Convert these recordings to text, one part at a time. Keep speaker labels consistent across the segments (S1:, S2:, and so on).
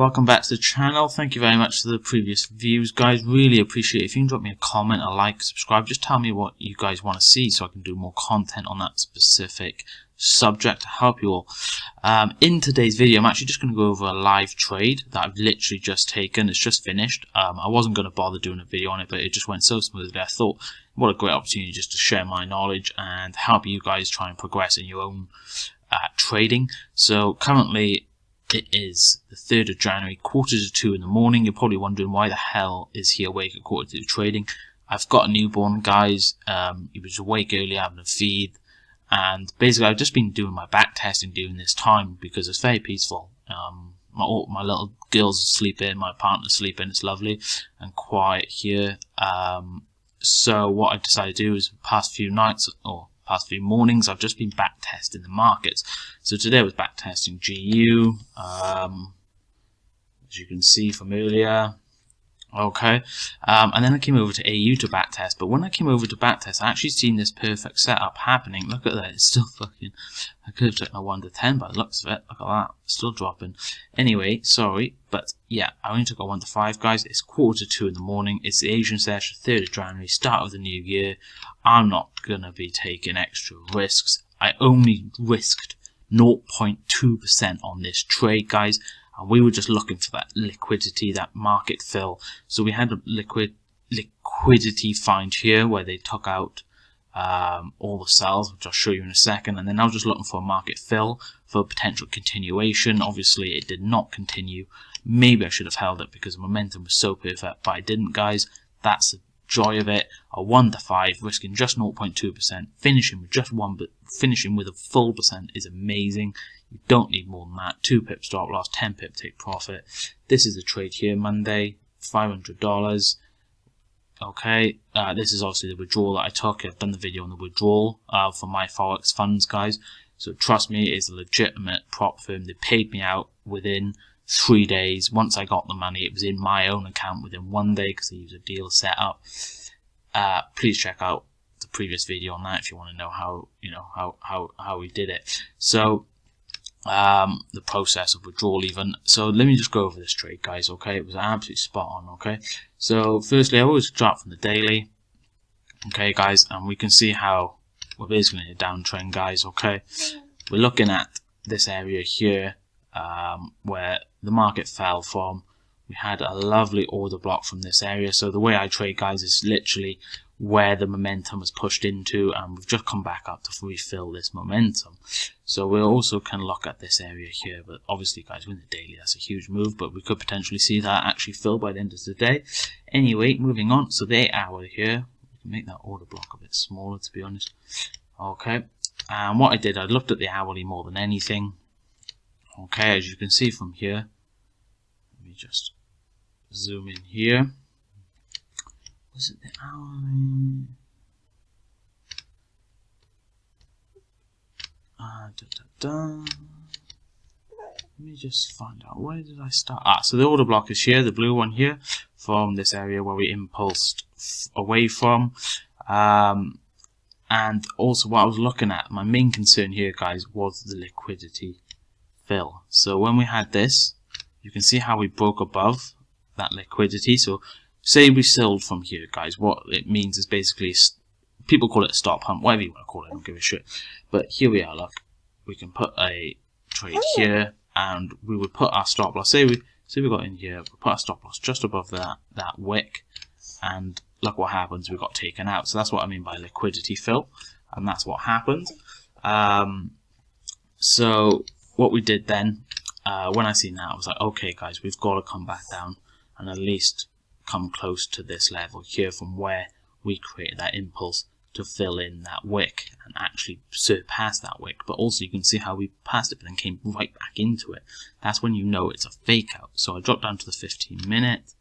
S1: welcome back to the channel. Thank you very much for the previous views, guys. Really appreciate it. If you can drop me a comment, a like, subscribe, just tell me what you guys want to see so I can do more content on that specific subject to help you all. In today's video, I'm actually just going to go over a live trade that I've literally just taken. It's just finished. I wasn't going to bother doing a video on it, but it just went so smoothly. I thought, what a great opportunity just to share my knowledge and help you guys try and progress in your own trading. So currently it is the 3rd of January, 1:45 in the morning. You're probably wondering why the hell is he awake at 1:45 trading. I've got a newborn, guys. He was awake early having a feed, and basically I've just been doing my back testing during this time because it's very peaceful. My little girls are sleeping, my partner's sleeping. It's lovely and quiet here. So what I've decided to do is the past few nights or past few mornings I've just been back testing the markets. So today I was back testing GU, as you can see from earlier. Okay, and then I came over to AU to back test. But when I came over to back test, I actually seen this perfect setup happening. Look at that, it's still fucking. I could have taken a 1 to 10 by the looks of it. Look at that, it's still dropping. Anyway, sorry, but yeah, I only took a 1 to 5, guys. It's 1:45 in the morning. It's the Asian session, 3rd of January, start of the new year. I'm not gonna be taking extra risks. I only risked 0.2% on this trade, guys. And we were just looking for that liquidity, that market fill. So we had a liquidity find here where they took out all the sells, which I'll show you in a second. And then I was just looking for a market fill for a potential continuation. Obviously, it did not continue. Maybe I should have held it because the momentum was so perfect, but I didn't, guys. That's the joy of it. A 1 to 5, risking just 0.2%, finishing with just 1, but finishing with a full percent is amazing. You don't need more than that. 2 pip stop loss, 10 pip take profit. This is a trade here, Monday, $500. Okay, this is obviously the withdrawal that I took. I've done the video on the withdrawal for my forex funds, guys. So trust me, it's a legitimate prop firm. They paid me out within 3 days. Once I got the money, it was in my own account within 1 day because they use a deal set up. Please check out the previous video on that if you want to know how we did it. So the process of withdrawal even. So let me just go over this trade, guys. Okay, it was absolutely spot on. Okay, so firstly I always start from the daily. Okay, guys, and we can see how we're basically in a downtrend, guys. Okay, we're looking at this area here where the market fell from. We had a lovely order block from this area. So the way I trade, guys, is literally where the momentum was pushed into, and we've just come back up to refill this momentum. So we also can look at this area here, but obviously, guys, we're in the daily, that's a huge move, but we could potentially see that actually fill by the end of the day. Anyway, moving on, so the 8 hour here, we can make that order block a bit smaller, to be honest. Okay, and what I did, I looked at the hourly more than anything. Okay, as you can see from here, let me just zoom in here. Was it the hourly? Let me just find out, where did I start? So the order block is here, the blue one here, from this area where we impulsed away from. And also what I was looking at, my main concern here, guys, was the liquidity fill. So when we had this, you can see how we broke above that liquidity. So say we sold from here, guys, what it means is basically, people call it a stop hunt, whatever you want to call it, I don't give a shit. But here we are, look, we can put a trade here, and we would put our stop loss, say we got in here, we put our stop loss just above that wick, and look what happens, we got taken out. So that's what I mean by liquidity fill, and that's what happened. So what we did then, when I seen that, I was like, okay, guys, we've got to come back down and at least come close to this level here from where we created that impulse to fill in that wick and actually surpass that wick. But also you can see how we passed it but then came right back into it. That's when you know it's a fake out. So I dropped down to the 15-minute.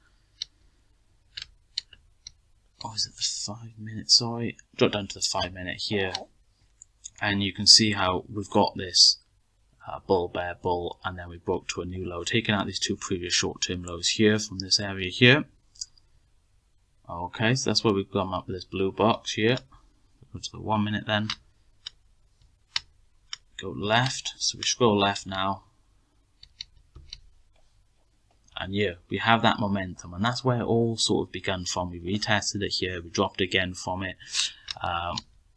S1: Oh, is it the 5-minute? Sorry, dropped down to the 5-minute here, and you can see how we've got this bull, bear, bull, and then we broke to a new low, taking out these 2 previous short-term lows here from this area here. Okay, so that's where we've come up with this blue box here. Go to the 1 minute then. Go left, so we scroll left now. And yeah, we have that momentum, and that's where it all sort of begun from. We retested it here, we dropped again from it,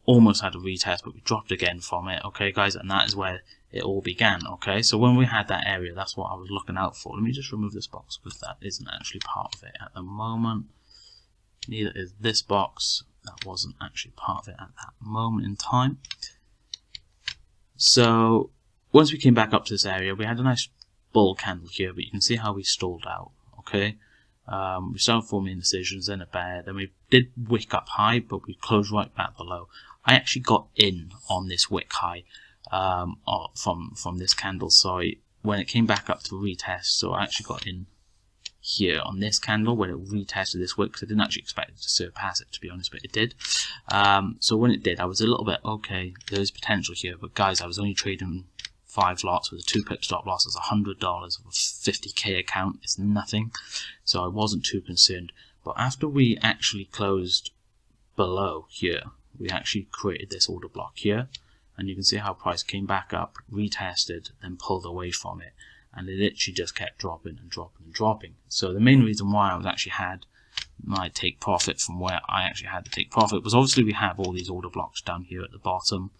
S1: almost had a retest, but we dropped again from it, okay guys, and that is where it all began, okay? So when we had that area, that's what I was looking out for. Let me just remove this box, because that isn't actually part of it at the moment. Neither is this box. That wasn't actually part of it at that moment in time. So once we came back up to this area, we had a nice bull candle here, but you can see how we stalled out, okay? We started forming indecisions, then a bear, then we did wick up high, but we closed right back below. I actually got in on this wick high from this candle, sorry, when it came back up to retest. So I actually got in here on this candle when it retested this wick, because I didn't actually expect it to surpass it, to be honest, but it did. So when it did, I was a little bit, okay, there's potential here, but guys, I was only trading 5 lots with a 2-pip stop loss. It's $100 of a 50k account. It's nothing, so I wasn't too concerned. But after we actually closed below here, we actually created this order block here, and you can see how price came back up, retested, then pulled away from it, and it literally just kept dropping and dropping and dropping. So the main reason why I was actually had my take profit from where I actually had to take profit was obviously we have all these order blocks down here at the bottom.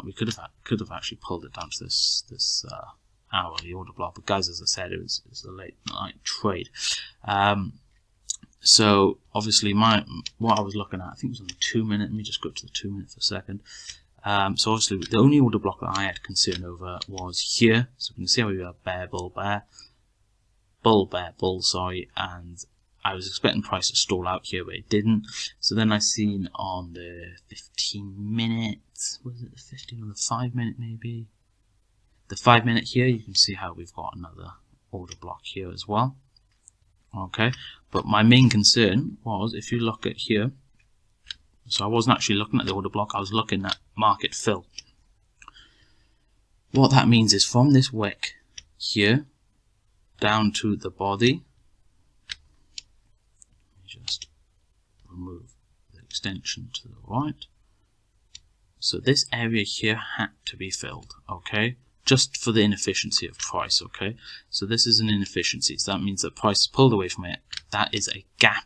S1: We could have actually pulled it down to this hourly order block, but guys, as I said, it was a late night trade. So obviously what I was looking at, I think it was on the 2-minute. Let me just go to the 2-minute for a second. So obviously the only order block that I had concern over was here. So we can see how we have bear, bull, bear, bull, bear, bull, sorry, and I was expecting price to stall out here, but it didn't. So then I seen on the 15-minute, was it the 15 or the 5-minute maybe? The 5-minute here, you can see how we've got another order block here as well. Okay, but my main concern was, if you look at here, so I wasn't actually looking at the order block, I was looking at market fill. What that means is from this wick here down to the body, just remove the extension to the right. So this area here had to be filled, okay? Just for the inefficiency of price, okay? So this is an inefficiency, so that means that price is pulled away from it. That is a gap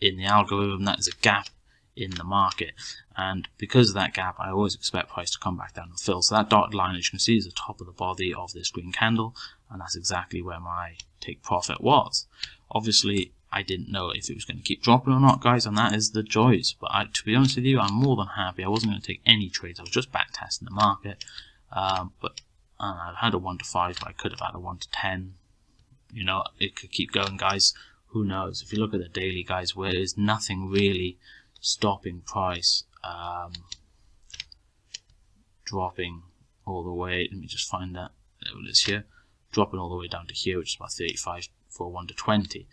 S1: in the algorithm, that is a gap in the market. And because of that gap, I always expect price to come back down and fill. So that dotted line, as you can see, is the top of the body of this green candle, and that's exactly where my take profit was. Obviously, I didn't know if it was going to keep dropping or not, guys, and that is the joys. But to be honest with you, I'm more than happy. I wasn't going to take any trades. I was just back testing the market. But I had a 1 to 5, but I could have had a 1 to 10. You know, it could keep going, guys. Who knows? If you look at the daily, guys, where there's nothing really stopping price dropping all the way. Let me just find that. There it is here. Dropping all the way down to here, which is about 35 for 1 to 20.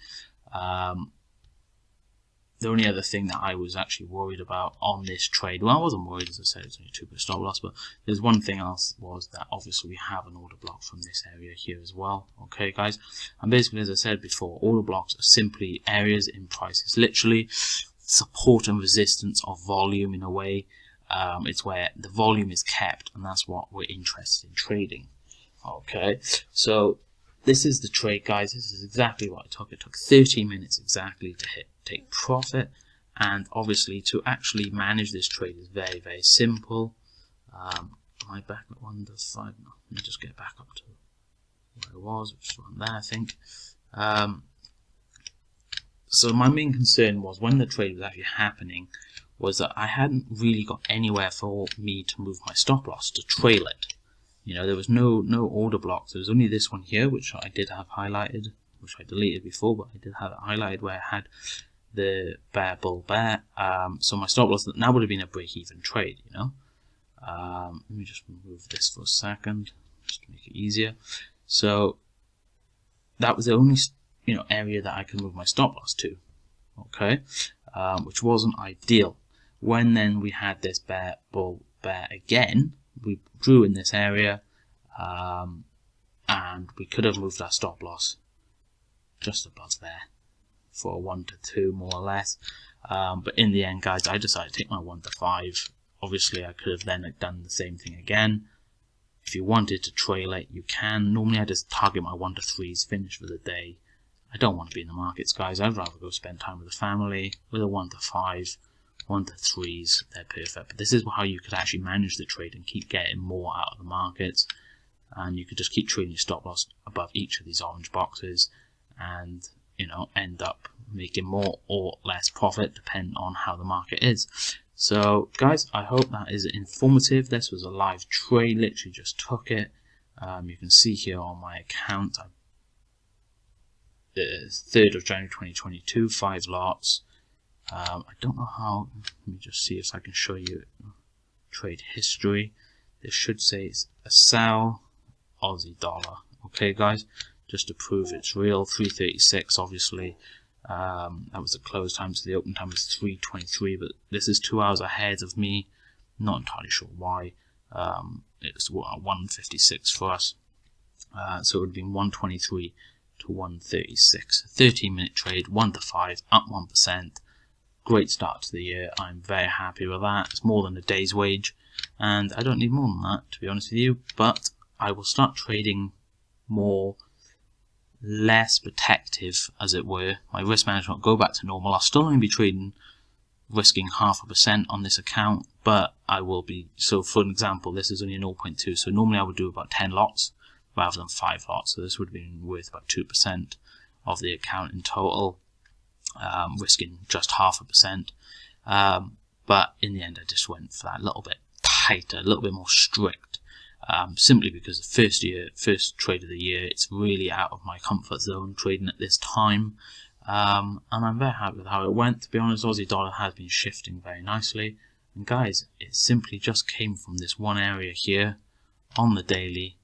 S1: The only other thing that I was actually worried about on this trade, well, I wasn't worried, as I said, it's only 2% stop loss, but there's one thing else, was that obviously we have an order block from this area here as well. Okay, guys, and basically, as I said before, order blocks are simply areas in price. It's literally support and resistance of volume in a way. It's where the volume is kept, and that's what we're interested in trading. Okay, so this is the trade, guys. This is exactly what it took. It took 30 minutes exactly to take profit, and obviously to actually manage this trade is very, very simple. Am I back at 1 to 5? No, let me just get back up to where I was, which is around there, I think. So my main concern was, when the trade was actually happening, was that I hadn't really got anywhere for me to move my stop loss to trail it. You know, there was no order blocks. There was only this one here, which I did have highlighted, which I deleted before, but I did have it highlighted where I had the bear, bull, bear. So my stop loss now would have been a break-even trade, you know. Let me just remove this for a second, just to make it easier. So that was the only, you know, area that I could move my stop loss to, okay, which wasn't ideal. When then we had this bear, bull, bear again, we drew in this area, and we could have moved our stop loss just above there for a 1 to 2 more or less, but in the end, guys, I decided to take my 1 to 5. Obviously I could have then done the same thing again, If you wanted to trail it, you can. Normally I just target my 1 to 3s, finish for the day. I don't want to be in the markets, guys. I'd rather go spend time with the family, with a 1 to 5, 1 to 3s, they're perfect. But this is how you could actually manage the trade and keep getting more out of the markets. And you could just keep trading your stop loss above each of these orange boxes and, you know, end up making more or less profit depending on how the market is. So guys, I hope that is informative. This was a live trade, literally just took it. You can see here on my account, the 3rd of January 2022, 5 lots. I don't know how, let me just see if I can show you trade history. This should say it's a sell Aussie dollar. Okay guys, just to prove it's real, 336 obviously. That was the close time, so the open time was 3:23, but this is 2 hours ahead of me. Not entirely sure why. It's 1:56 for us, so it would have been 1:23 to 1:36. 13-minute trade, 1 to 5, up 1%. Great start to the year. I'm very happy with that. It's more than a day's wage, and I don't need more than that, to be honest with you. But I will start trading more, less protective, as it were. My risk management will go back to normal. I'll still only be trading, risking 0.5% on this account, but I will be, so for an example, this is only a 0.2, so normally I would do about 10 lots rather than 5 lots, so this would have been worth about 2% of the account in total, risking just 0.5%, but in the end I just went for that little bit tighter, a little bit more strict. Simply because the first trade of the year, it's really out of my comfort zone trading at this time, and I'm very happy with how it went. To be honest, Aussie dollar has been shifting very nicely, and guys, it simply just came from this one area here on the daily,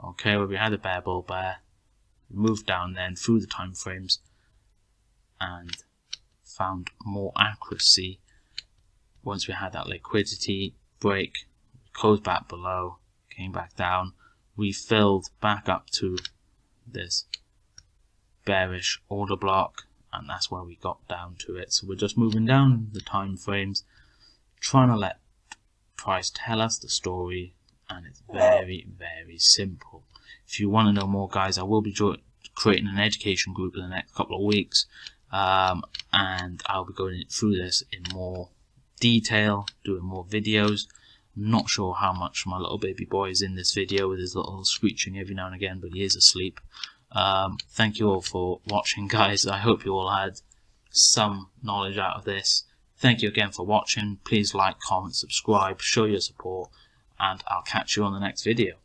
S1: okay, where we had a bear bull bear, moved down then through the time frames and found more accuracy once we had that liquidity break, closed back below, came back down, refilled back up to this bearish order block, and that's where we got down to it. So we're just moving down the time frames, trying to let price tell us the story, and it's very, very simple. If you want to know more, guys, I will be creating an education group in the next couple of weeks, and I'll be going through this in more detail, doing more videos. I'm not sure how much my little baby boy is in this video with his little screeching every now and again, but he is asleep. Thank you all for watching, guys. I hope you all had some knowledge out of this. Thank you again for watching. Please like, comment, subscribe, show your support, and I'll catch you on the next video.